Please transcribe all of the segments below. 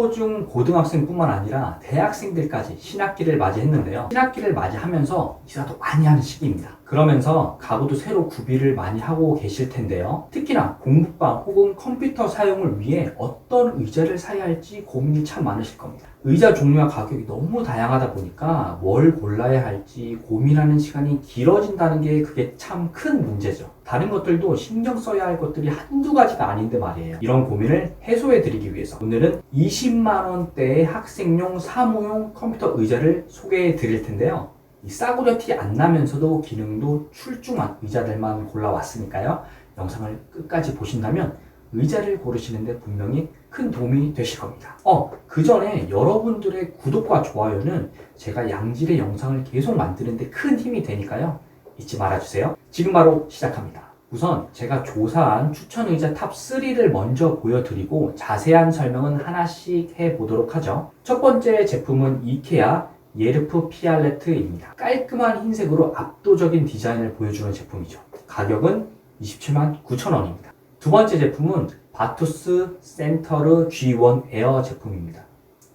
초중 고등학생뿐만 아니라 대학생들까지 신학기를 맞이했는데요. 신학기를 맞이하면서 이사도 많이 하는 시기입니다. 그러면서 가구도 새로 구비를 많이 하고 계실 텐데요. 특히나 공부방 혹은 컴퓨터 사용을 위해 어떤 의자를 사야 할지 고민이 참 많으실 겁니다. 의자 종류와 가격이 너무 다양하다 보니까 뭘 골라야 할지 고민하는 시간이 길어진다는 게 그게 참 큰 문제죠. 다른 것들도 신경 써야 할 것들이 한두 가지가 아닌데 말이에요. 이런 고민을 해소해 드리기 위해서 오늘은 20만 원대의 학생용 사무용 컴퓨터 의자를 소개해 드릴 텐데요. 이 싸구려 티 안 나면서도 기능도 출중한 의자들만 골라왔으니까요. 영상을 끝까지 보신다면 의자를 고르시는데 분명히 큰 도움이 되실 겁니다. 그 전에 여러분들의 구독과 좋아요는 제가 양질의 영상을 계속 만드는데 큰 힘이 되니까요. 잊지 말아주세요. 지금 바로 시작합니다. 우선 제가 조사한 추천 의자 탑 3를 먼저 보여드리고 자세한 설명은 하나씩 해보도록 하죠. 첫 번째 제품은 이케아 예르프 피알레트입니다. 깔끔한 흰색으로 압도적인 디자인을 보여주는 제품이죠. 가격은 27만 9천 원입니다. 두 번째 제품은 바투스 센터르 G1 에어 제품입니다.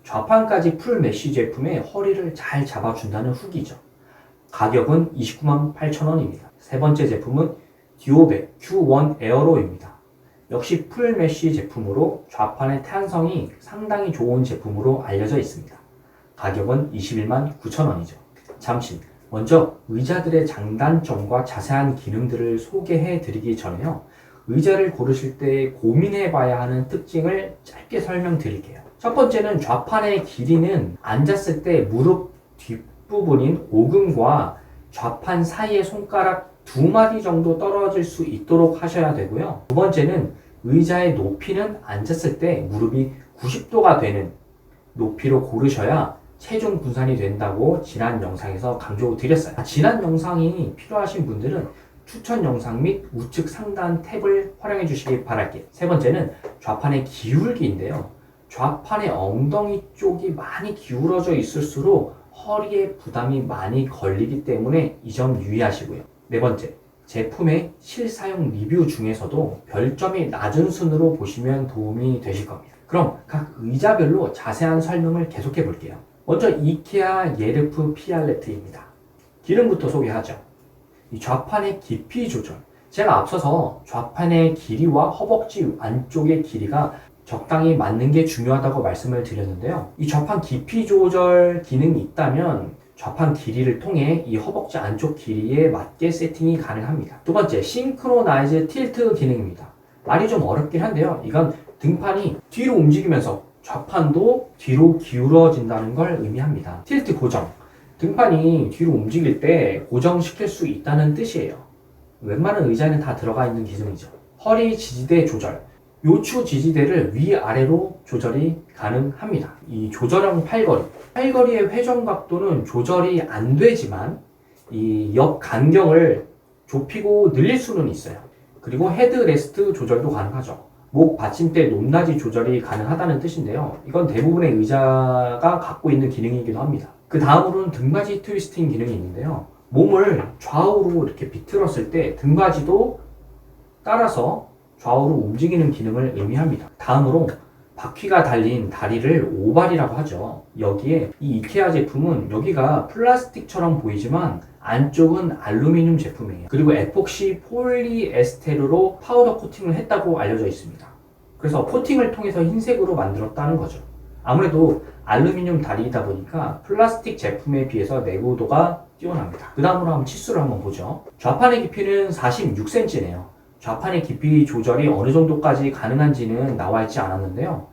좌판까지 풀 메쉬 제품에 허리를 잘 잡아준다는 후기죠. 가격은 29만 8천 원입니다. 세 번째 제품은 듀오베 Q1 에어로입니다. 역시 풀 메쉬 제품으로 좌판의 탄성이 상당히 좋은 제품으로 알려져 있습니다. 가격은 21만 9천 원이죠. 잠시 먼저 의자들의 장단점과 자세한 기능들을 소개해 드리기 전에요. 의자를 고르실 때 고민해 봐야 하는 특징을 짧게 설명드릴게요. 첫 번째는 좌판의 길이는 앉았을 때 무릎 뒷부분인 오금과 좌판 사이의 손가락 2마디 정도 떨어질 수 있도록 하셔야 되고요. 두 번째는 의자의 높이는 앉았을 때 무릎이 90도가 되는 높이로 고르셔야 체중 분산이 된다고 지난 영상에서 강조드렸어요. 지난 영상이 필요하신 분들은 추천 영상 및 우측 상단 탭을 활용해 주시기 바랄게요. 세 번째는 좌판의 기울기인데요. 좌판의 엉덩이 쪽이 많이 기울어져 있을수록 허리에 부담이 많이 걸리기 때문에 이 점 유의하시고요. 네 번째, 제품의 실사용 리뷰 중에서도 별점이 낮은 순으로 보시면 도움이 되실 겁니다. 그럼 각 의자별로 자세한 설명을 계속해 볼게요. 먼저 이케아 예르프 피알레트입니다. 기능부터 소개하죠. 이 좌판의 깊이 조절. 제가 앞서서 좌판의 길이와 허벅지 안쪽의 길이가 적당히 맞는 게 중요하다고 말씀을 드렸는데요. 이 좌판 깊이 조절 기능이 있다면 좌판 길이를 통해 이 허벅지 안쪽 길이에 맞게 세팅이 가능합니다. 두 번째, 싱크로나이즈 틸트 기능입니다. 말이 좀 어렵긴 한데요. 이건 등판이 뒤로 움직이면서 좌판도 뒤로 기울어진다는 걸 의미합니다. 틸트 고정. 등판이 뒤로 움직일 때 고정시킬 수 있다는 뜻이에요. 웬만한 의자에는 다 들어가 있는 기능이죠. 허리 지지대 조절. 요추 지지대를 위아래로 조절이 가능합니다. 이 조절형 팔걸이. 팔걸이의 회전 각도는 조절이 안 되지만 이 옆 간격을 좁히고 늘릴 수는 있어요. 그리고 헤드레스트 조절도 가능하죠. 목 받침대 높낮이 조절이 가능하다는 뜻인데요. 이건 대부분의 의자가 갖고 있는 기능이기도 합니다. 그 다음으로는 등받이 트위스팅 기능이 있는데요. 몸을 좌우로 이렇게 비틀었을 때 등받이도 따라서 좌우로 움직이는 기능을 의미합니다. 다음으로 바퀴가 달린 다리를 오발이라고 하죠. 여기에 이 이케아 제품은 여기가 플라스틱처럼 보이지만 안쪽은 알루미늄 제품이에요. 그리고 에폭시 폴리에스테르로 파우더 코팅을 했다고 알려져 있습니다. 그래서 코팅을 통해서 흰색으로 만들었다는 거죠. 아무래도 알루미늄 다리이다 보니까 플라스틱 제품에 비해서 내구도가 뛰어납니다. 그 다음으로 한번 치수를 한번 보죠. 좌판의 깊이는 46cm네요. 좌판의 깊이 조절이 어느 정도까지 가능한지는 나와 있지 않았는데요.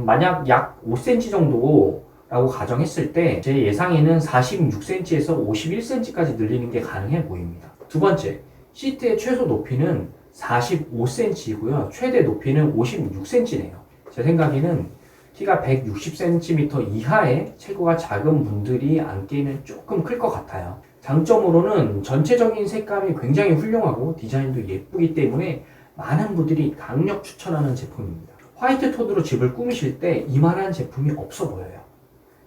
만약 약 5cm 정도라고 가정했을 때 제 예상에는 46cm에서 51cm까지 늘리는 게 가능해 보입니다. 두 번째, 시트의 최소 높이는 45cm이고요. 최대 높이는 56cm네요. 제 생각에는 키가 160cm 이하의 체구가 작은 분들이 앉기에는 조금 클 것 같아요. 장점으로는 전체적인 색감이 굉장히 훌륭하고 디자인도 예쁘기 때문에 많은 분들이 강력 추천하는 제품입니다. 화이트 톤으로 집을 꾸미실 때 이만한 제품이 없어 보여요.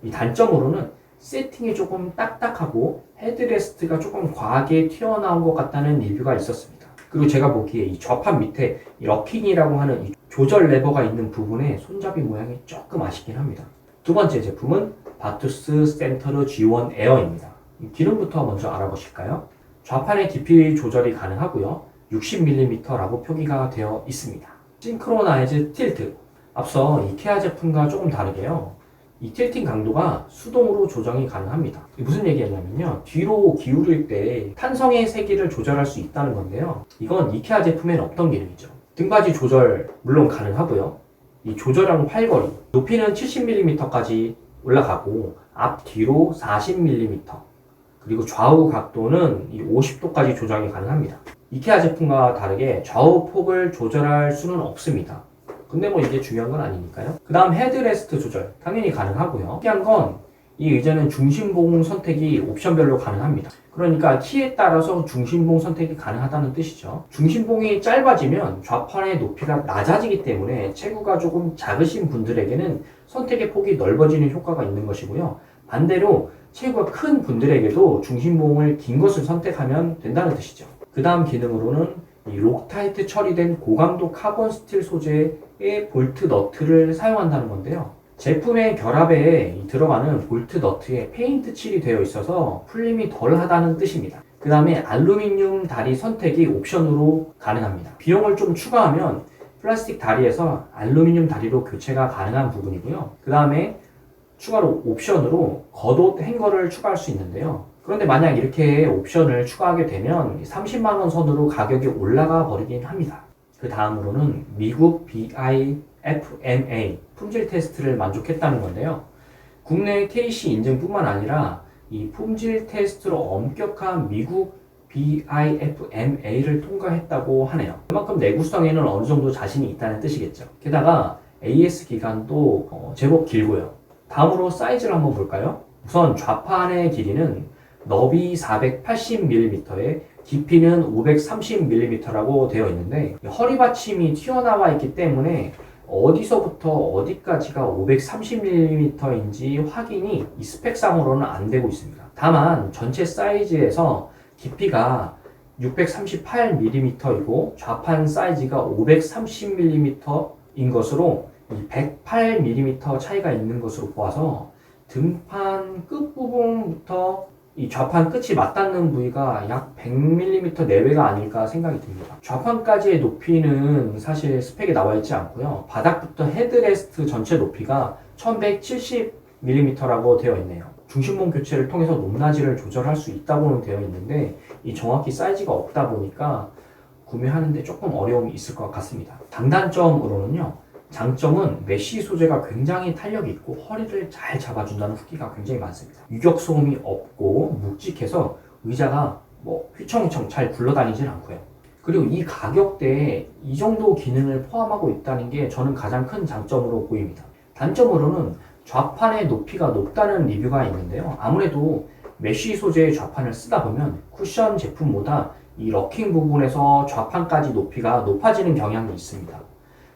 이 단점으로는 세팅이 조금 딱딱하고 헤드레스트가 조금 과하게 튀어나온 것 같다는 리뷰가 있었습니다. 그리고 제가 보기에 이 좌판 밑에 이 럭킹이라고 하는 이 조절 레버가 있는 부분에 손잡이 모양이 조금 아쉽긴 합니다. 두 번째 제품은 바투스 센터르 G1 에어입니다. 기능부터 먼저 알아보실까요? 좌판의 깊이 조절이 가능하고요. 60mm라고 표기가 되어 있습니다. 싱크로나이즈 틸트. 앞서 이케아 제품과 조금 다르게요. 이 틸팅 강도가 수동으로 조정이 가능합니다. 무슨 얘기냐면요. 뒤로 기울일 때 탄성의 세기를 조절할 수 있다는 건데요. 이건 이케아 제품에는 없던 기능이죠. 등받이 조절 물론 가능하고요. 이 조절형 팔걸이, 높이는 70mm까지 올라가고 앞뒤로 40mm, 그리고 좌우 각도는 이 50도까지 조정이 가능합니다. 이케아 제품과 다르게 좌우 폭을 조절할 수는 없습니다. 근데 뭐 이게 중요한 건 아니니까요. 그 다음 헤드레스트 조절 당연히 가능하고요. 특이한 건 이 의자는 중심봉 선택이 옵션별로 가능합니다. 그러니까 키에 따라서 중심봉 선택이 가능하다는 뜻이죠. 중심봉이 짧아지면 좌판의 높이가 낮아지기 때문에 체구가 조금 작으신 분들에게는 선택의 폭이 넓어지는 효과가 있는 것이고요. 반대로 체구가 큰 분들에게도 중심봉을 긴 것을 선택하면 된다는 뜻이죠. 그 다음 기능으로는 이 록타이트 처리된 고강도 카본 스틸 소재의 볼트 너트를 사용한다는 건데요. 제품의 결합에 들어가는 볼트 너트에 페인트 칠이 되어 있어서 풀림이 덜 하다는 뜻입니다. 그 다음에 알루미늄 다리 선택이 옵션으로 가능합니다. 비용을 좀 추가하면 플라스틱 다리에서 알루미늄 다리로 교체가 가능한 부분이고요. 그 다음에 추가로 옵션으로 겉옷 행거를 추가할 수 있는데요. 그런데 만약 이렇게 옵션을 추가하게 되면 30만원 선으로 가격이 올라가 버리긴 합니다. 그 다음으로는 미국 BIFMA 품질 테스트를 만족했다는 건데요. 국내 KC 인증뿐만 아니라 이 품질 테스트로 엄격한 미국 BIFMA를 통과했다고 하네요. 그만큼 내구성에는 어느 정도 자신이 있다는 뜻이겠죠. 게다가 AS 기간도 제법 길고요. 다음으로 사이즈를 한번 볼까요? 우선 좌판의 길이는 너비 480mm에 깊이는 530mm라고 되어 있는데 허리 받침이 튀어나와 있기 때문에 어디서부터 어디까지가 530mm인지 확인이 이 스펙상으로는 안 되고 있습니다. 다만 전체 사이즈에서 깊이가 638mm이고 좌판 사이즈가 530mm인 것으로 이 108mm 차이가 있는 것으로 보아서 등판 끝부분부터 이 좌판 끝이 맞닿는 부위가 약 100mm 내외가 아닐까 생각이 듭니다. 좌판까지의 높이는 사실 스펙에 나와 있지 않고요. 바닥부터 헤드레스트 전체 높이가 1170mm라고 되어 있네요. 중심봉 교체를 통해서 높낮이를 조절할 수 있다고는 되어 있는데 이 정확히 사이즈가 없다 보니까 구매하는데 조금 어려움이 있을 것 같습니다. 장단점으로는요. 장점은 메쉬 소재가 굉장히 탄력이 있고 허리를 잘 잡아준다는 후기가 굉장히 많습니다. 유격 소음이 없고 묵직해서 의자가 휘청휘청 잘 굴러다니진 않고요. 그리고 이 가격대에 이 정도 기능을 포함하고 있다는 게 저는 가장 큰 장점으로 보입니다. 단점으로는 좌판의 높이가 높다는 리뷰가 있는데요. 아무래도 메쉬 소재의 좌판을 쓰다 보면 쿠션 제품보다 이 럭킹 부분에서 좌판까지 높이가 높아지는 경향이 있습니다.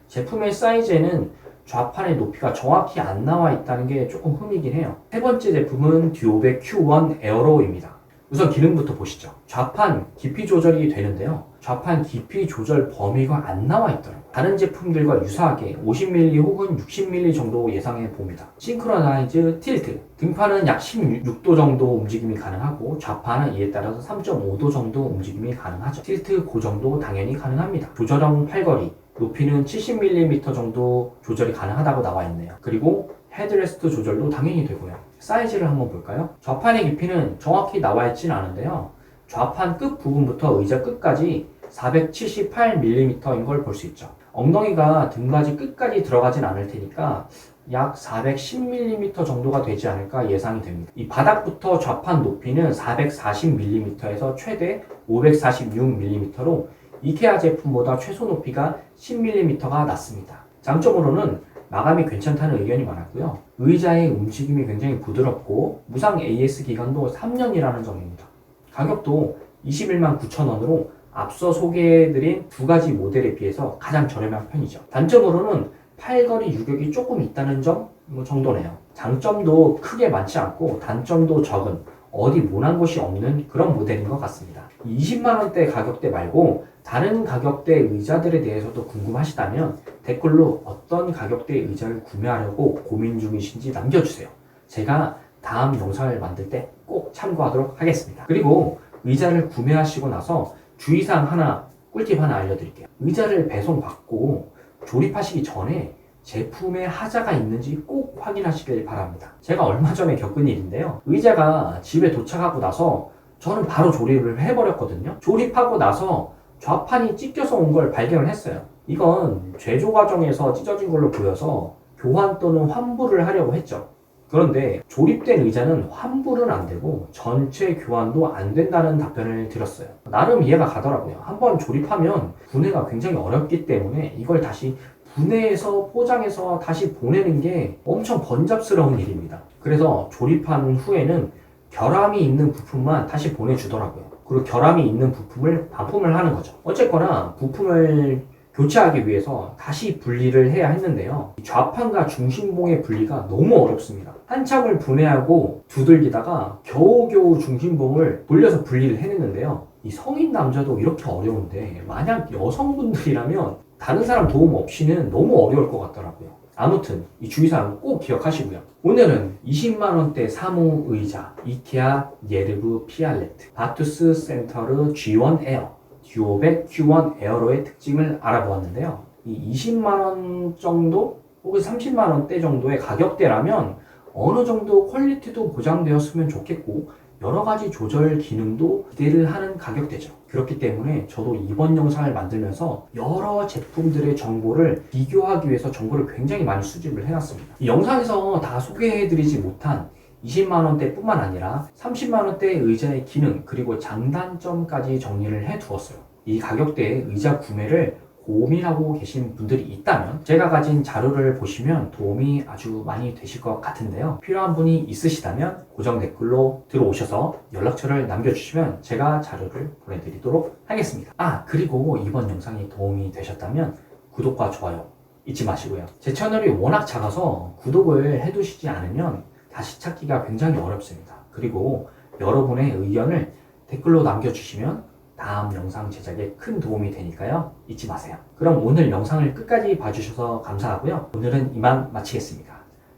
제품의 사이즈에는 좌판의 높이가 정확히 안 나와 있다는 게 조금 흠이긴 해요. 세 번째 제품은 듀오백 Q1 에어로입니다. 우선 기능부터 보시죠. 좌판 깊이 조절이 되는데요. 좌판 깊이 조절 범위가 안 나와 있더라고요. 다른 제품들과 유사하게 50mm 혹은 60mm 정도 예상해 봅니다. 싱크로나이즈 틸트. 등판은 약 16도 정도 움직임이 가능하고 좌판은 이에 따라서 3.5도 정도 움직임이 가능하죠. 틸트 고정도 당연히 가능합니다. 조절형 팔걸이. 높이는 70mm 정도 조절이 가능하다고 나와 있네요. 그리고 헤드레스트 조절도 당연히 되고요. 사이즈를 한번 볼까요? 좌판의 깊이는 정확히 나와 있지는 않은데요. 좌판 끝 부분부터 의자 끝까지 478mm인 걸 볼 수 있죠. 엉덩이가 등받이 끝까지 들어가진 않을 테니까 약 410mm 정도가 되지 않을까 예상이 됩니다. 이 바닥부터 좌판 높이는 440mm에서 최대 546mm로 이케아 제품보다 최소 높이가 10mm가 낮습니다. 장점으로는 마감이 괜찮다는 의견이 많았고요. 의자의 움직임이 굉장히 부드럽고 무상 AS 기간도 3년이라는 점입니다. 가격도 21만 9천원으로 앞서 소개해드린 두 가지 모델에 비해서 가장 저렴한 편이죠. 단점으로는 팔걸이 유격이 조금 있다는 점 정도네요. 장점도 크게 많지 않고 단점도 적은 어디 모난 곳이 없는 그런 모델인 것 같습니다. 20만원대 가격대 말고 다른 가격대 의자들에 대해서도 궁금하시다면 댓글로 어떤 가격대 의자를 구매하려고 고민 중이신지 남겨주세요. 제가 다음 영상을 만들 때 꼭 참고하도록 하겠습니다. 그리고 의자를 구매하시고 나서 주의사항 하나, 꿀팁 하나 알려드릴게요. 의자를 배송받고 조립하시기 전에 제품에 하자가 있는지 꼭 확인하시길 바랍니다. 제가 얼마 전에 겪은 일인데요. 의자가 집에 도착하고 나서 저는 바로 조립을 해버렸거든요. 조립하고 나서 좌판이 찢겨서 온 걸 발견을 했어요. 이건 제조 과정에서 찢어진 걸로 보여서 교환 또는 환불을 하려고 했죠. 그런데 조립된 의자는 환불은 안 되고 전체 교환도 안 된다는 답변을 드렸어요. 나름 이해가 가더라고요. 한번 조립하면 분해가 굉장히 어렵기 때문에 이걸 다시 분해해서 포장해서 다시 보내는 게 엄청 번잡스러운 일입니다. 그래서 조립한 후에는 결함이 있는 부품만 다시 보내주더라고요. 그리고 결함이 있는 부품을 반품을 하는 거죠. 어쨌거나 부품을 교체하기 위해서 다시 분리를 해야 했는데요. 좌판과 중심봉의 분리가 너무 어렵습니다. 한참을 분해하고 두들기다가 겨우겨우 중심봉을 돌려서 분리를 해냈는데요. 이 성인 남자도 이렇게 어려운데 만약 여성분들이라면 다른 사람 도움 없이는 너무 어려울 것 같더라고요. 아무튼 이 주의사항 꼭 기억하시고요. 오늘은 20만원대 사무 의자 이케아 예르브 피알레트 바투스 센터르 G1 에어 듀오백 Q1 에어로의 특징을 알아보았는데요. 이 20만원 정도 혹은 30만원대 정도의 가격대라면 어느 정도 퀄리티도 보장되었으면 좋겠고 여러가지 조절 기능도 기대를 하는 가격대죠. 그렇기 때문에 저도 이번 영상을 만들면서 여러 제품들의 정보를 비교하기 위해서 정보를 굉장히 많이 수집을 해놨습니다. 이 영상에서 다 소개해드리지 못한 20만원대 뿐만 아니라 30만원대 의자의 기능 그리고 장단점까지 정리를 해두었어요. 이 가격대의 의자 구매를 고민하고 계신 분들이 있다면 제가 가진 자료를 보시면 도움이 아주 많이 되실 것 같은데요. 필요한 분이 있으시다면 고정 댓글로 들어오셔서 연락처를 남겨주시면 제가 자료를 보내드리도록 하겠습니다. 그리고 이번 영상이 도움이 되셨다면 구독과 좋아요 잊지 마시고요. 제 채널이 워낙 작아서 구독을 해두시지 않으면 다시 찾기가 굉장히 어렵습니다. 그리고 여러분의 의견을 댓글로 남겨주시면 다음 영상 제작에 큰 도움이 되니까요. 잊지 마세요. 그럼 오늘 영상을 끝까지 봐주셔서 감사하고요. 오늘은 이만 마치겠습니다.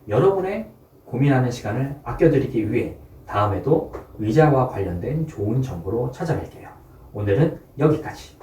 여러분의 고민하는 시간을 아껴드리기 위해 다음에도 의자와 관련된 좋은 정보로 찾아뵐게요. 오늘은 여기까지.